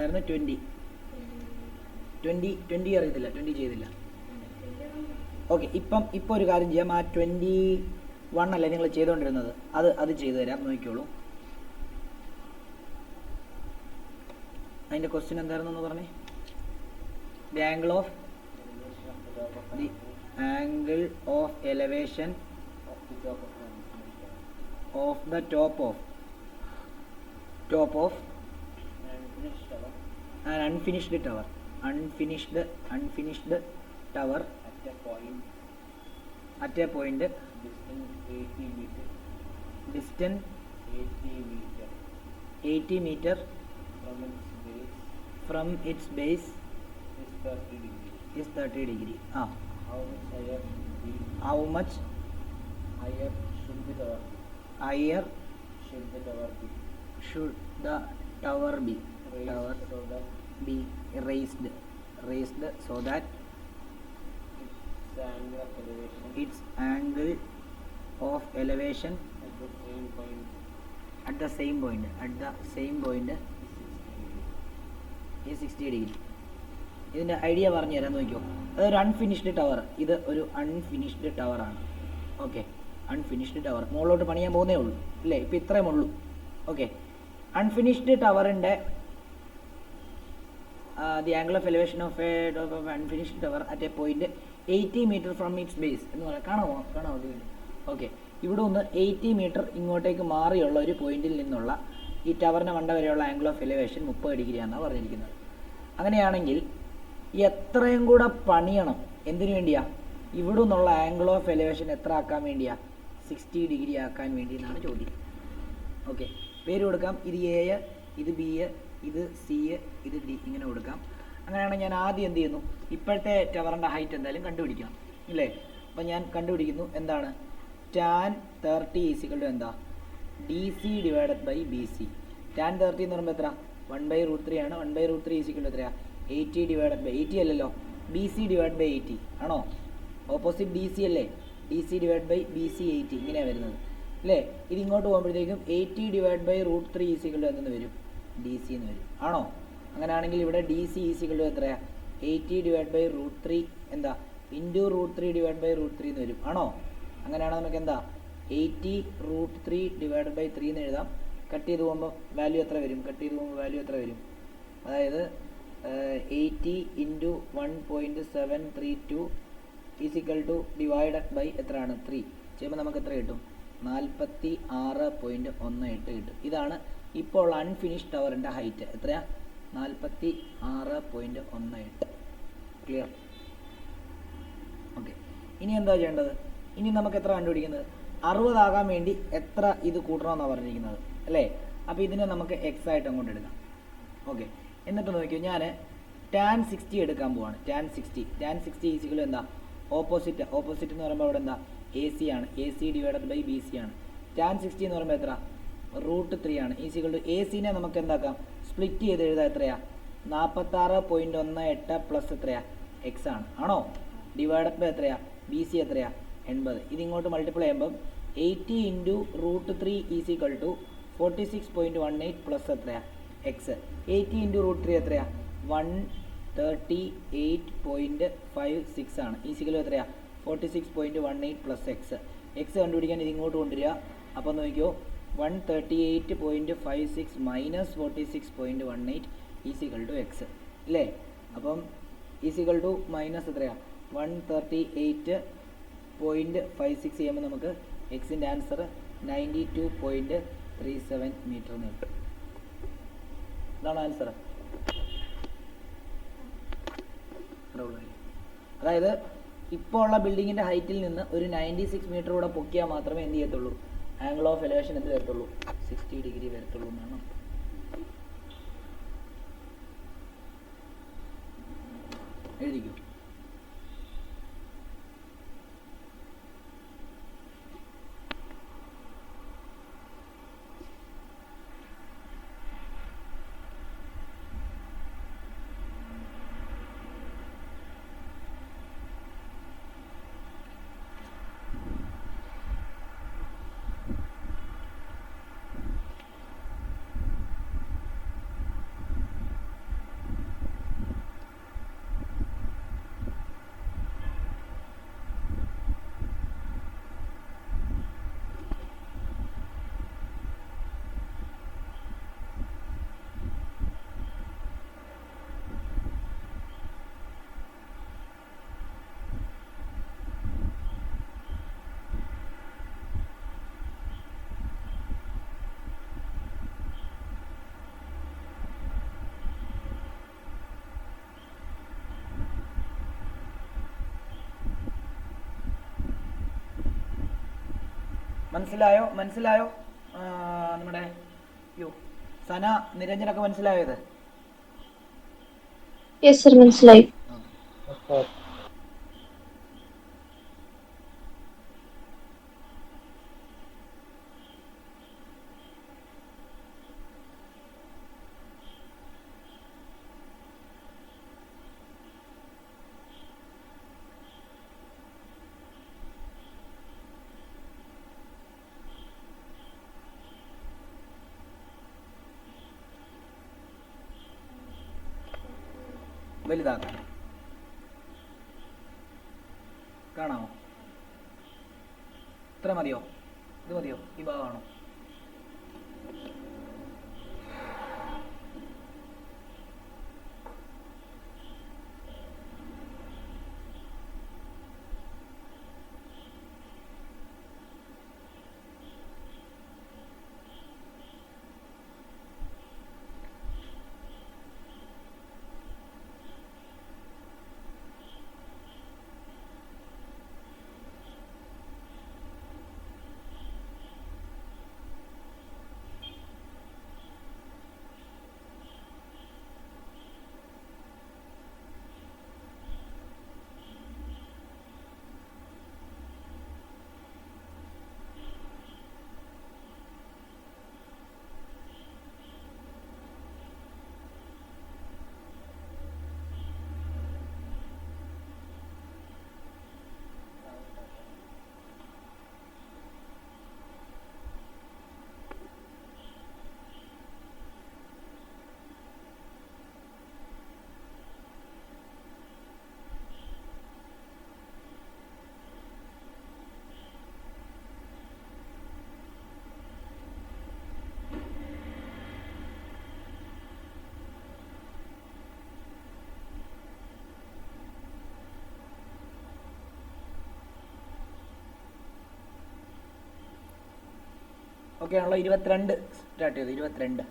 20 അറിയത്തില്ല, 20 ചെയ്തില്ല. ഓക്കെ, ഇപ്പം ഒരു കാര്യം ചെയ്യാം. ആ 21 അല്ലേ നിങ്ങൾ ചെയ്തുകൊണ്ടിരുന്നത്, അത് ചെയ്തു തരാം, നോക്കിക്കോളൂ. അതിൻ്റെ ക്വസ്റ്റ്യൻ എന്തായിരുന്നു പറഞ്ഞേ? The angle of elevation of the top of an unfinished tower at a point distant 80 meter from its base is 30 degree. How much higher should the tower be raised so that its angle of elevation at the same point is 60 degree. ഇതിൻ്റെ idea പറഞ്ഞു തരാൻ നോക്കിയോ. അതൊരു unfinished tower, ഇത് ഒരു unfinished ടവറാണ്. Okay, unfinished tower മുകളിലോട്ട് പണിയാൻ പോകുന്നേ ഉള്ളൂ അല്ലേ, ഇപ്പം ഇത്രയും ഉള്ളൂ. ഓക്കെ, അൺഫിനിഷ്ഡ് ടവറിൻ്റെ the angle of elevation of a unfinished tower at a point 80 meter from its base എന്ന് പറയാം. കാണാമോ? ഓക്കെ, ഇവിടെ ഒന്ന് 80 മീറ്റർ ഇങ്ങോട്ടേക്ക് മാറിയുള്ള ഒരു പോയിന്റിൽ നിന്നുള്ള ഈ ടവറിന് മണ്ട വരെയുള്ള ആംഗിൾ ഓഫ് എലിവേഷൻ 30 ഡിഗ്രിയാണെന്നാണ് പറഞ്ഞിരിക്കുന്നത്. അങ്ങനെയാണെങ്കിൽ എത്രയും കൂടെ പണിയണം? എന്തിനു വേണ്ടിയാ? ഇവിടെ നിന്നുള്ള ആംഗിൾ ഓഫ് എലിവേഷൻ എത്ര ആക്കാൻ വേണ്ടിയാ? 60 ഡിഗ്രി ആക്കാൻ വേണ്ടി എന്നാണ് ചോദ്യം. ഓക്കെ, പേര് കൊടുക്കാം. ഇത് എ, ഇത് ബി, ഇത് സി, ഇത് ഡി, ഇങ്ങനെ കൊടുക്കാം. അങ്ങനെയാണെങ്കിൽ ഞാൻ ആദ്യം എന്ത് ചെയ്യുന്നു? ഇപ്പോഴത്തെ ടവറിൻ്റെ ഹൈറ്റ് എന്തായാലും കണ്ടുപിടിക്കണം ഇല്ലേ. അപ്പം ഞാൻ കണ്ടുപിടിക്കുന്നു. എന്താണ്? tan 30 ഈസിക്വൽ ടു എന്താ? D C divided by B C. tan 30 എന്ന് പറയുമ്പോൾ എത്ര? 1/√3 ആണ്. 1/√3 ഈസിക്വൽ ടു എത്രയാണ്? 80 ഡിവൈഡഡ് ബൈ 80 അല്ലല്ലോ, ബി സി ഡിവൈഡ് ബൈ 80 ആണോ? ഓപ്പോസിറ്റ് ഡി സി അല്ലേ, D C divide by B C 80 ഇങ്ങനെയാണ് വരുന്നത് അല്ലേ. ഇത് ഇങ്ങോട്ട് പോകുമ്പോഴത്തേക്കും 80 ഡിവൈഡ് ബൈ √3 ഈസിക്വൽ ടു എന്തെന്ന് വരും? ഡി സി എന്ന് വരും ആണോ? അങ്ങനെയാണെങ്കിൽ ഇവിടെ ഡി സി ഈസിക്വൽ ടു എത്രയാണ്? 80 ഡിവൈഡ് ബൈ √3 എന്താ? ഇൻറ്റു √3 ഡിവൈഡ് ബൈ √3 എന്ന് വരും ആണോ? അങ്ങനെയാണെങ്കിൽ നമുക്ക് എന്താ 80 √3 ഡിവൈഡ് ബൈ 3 എന്ന് എഴുതാം. കട്ട് ചെയ്ത് പോകുമ്പോൾ വാല്യൂ എത്ര വരും? അതായത് 80 into 1.732 is equal two divided by എത്രയാണ്? 3 ചെയ്യുമ്പോൾ നമുക്ക് എത്ര കിട്ടും? 46.18 കിട്ടും. ഇതാണ് ഇപ്പോൾ അൺഫിനിഷ്ഡ് ടവറിൻ്റെ ഹൈറ്റ്. എത്രയാ? 46.18. ക്ലിയർ? ഓക്കെ, ഇനി എന്താ ചെയ്യേണ്ടത്? ഇനി നമുക്ക് എത്ര കണ്ടുപിടിക്കുന്നത്? 60 ആകാൻ വേണ്ടി എത്ര ഇത് കൂട്ടണമെന്നാണ് പറഞ്ഞിരിക്കുന്നത് അല്ലേ. അപ്പോൾ ഇതിനെ നമുക്ക് എക്സ് ആയിട്ട് അങ്ങോട്ട് എടുക്കാം. ഓക്കെ, എന്നിട്ട് നോക്കിയോ, ഞാൻ tan 60 എടുക്കാൻ പോവാണ്. tan 60 ഈസിക്കൽ എന്താ? ഓപ്പോസിറ്റ് എന്ന് പറയുമ്പോൾ അവിടെ എന്താ? എ സി ആണ്. A C divided by B C ആണ്. tan 60 എന്ന് പറയുമ്പോൾ എത്ര? √3 ആണ്. ഈസിക്കൽ ടു എ സിനെ നമുക്ക് എന്താക്കാം? സ്പ്ലിറ്റ് ചെയ്ത് എഴുതാം. എത്രയാ? 46.18 പ്ലസ് എത്രയാ? എക്സ് ആണ് ആണോ? ഡിവൈഡഡ് ബൈ എത്രയാ? ബി സി എത്രയാ? 80. ഇതിങ്ങോട്ട് മൾട്ടിപ്ലൈ ചെയ്യുമ്പം 80 ഇൻറ്റു √3 ഈസിക്കൽ ടു 46.18 പ്ലസ് എത്രയാ? എക്സ്. 80 ഇൻറ്റു √3 എത്രയാ? 138.56 ആണ്. ഈസിക്കൽ എത്രയാ? 46.18 പ്ലസ് എക്സ്. എക്സ് കണ്ടുപിടിക്കാൻ ഇതിങ്ങോട്ട് കൊണ്ടുവരിക. അപ്പോൾ നോക്കിയോ, 138.56 മൈനസ് 46.18 ഈസിക്കൽ ടു എക്സ് അല്ലേ. അപ്പം ഈസിക്കൽ ടു മൈനസ് എത്രയാണ്? 138.56 ചെയ്യുമ്പോൾ നമുക്ക് എക്സിൻ്റെ ആൻസർ 92.37 മീറ്റർ എന്ന് കിട്ടും. ഇതാണ് ആൻസർ. അതായത് ഇപ്പോൾ ഉള്ള ബിൽഡിങ്ങിൻ്റെ ഹൈറ്റിൽ നിന്ന് ഒരു 96 മീറ്റർ കൂടെ പൊക്കിയാൽ മാത്രമേ എന്ത് ചെയ്യത്തുള്ളൂ? ആംഗിൾ ഓഫ് എലിവേഷൻ എന്ത് വരത്തുള്ളൂ? 60 ഡിഗ്രി വരത്തുള്ളൂ എന്നാണ്. എഴുതിക്കൂ. മനസ്സിലായോ നമ്മുടെ സന നിരഞ്ജനൊക്കെ മനസ്സിലായോ ഇത്? യെസ് സർ, മനസ്സിലായി. വലുതാക്കാം, കാണാമോ? ഇത്ര മതിയോ? ഇത് മതിയോ? ഈ ഭാഗമാണോ? ഓക്കെ ആണല്ലോ? 22 സ്റ്റാർട്ട് ചെയ്തു. 22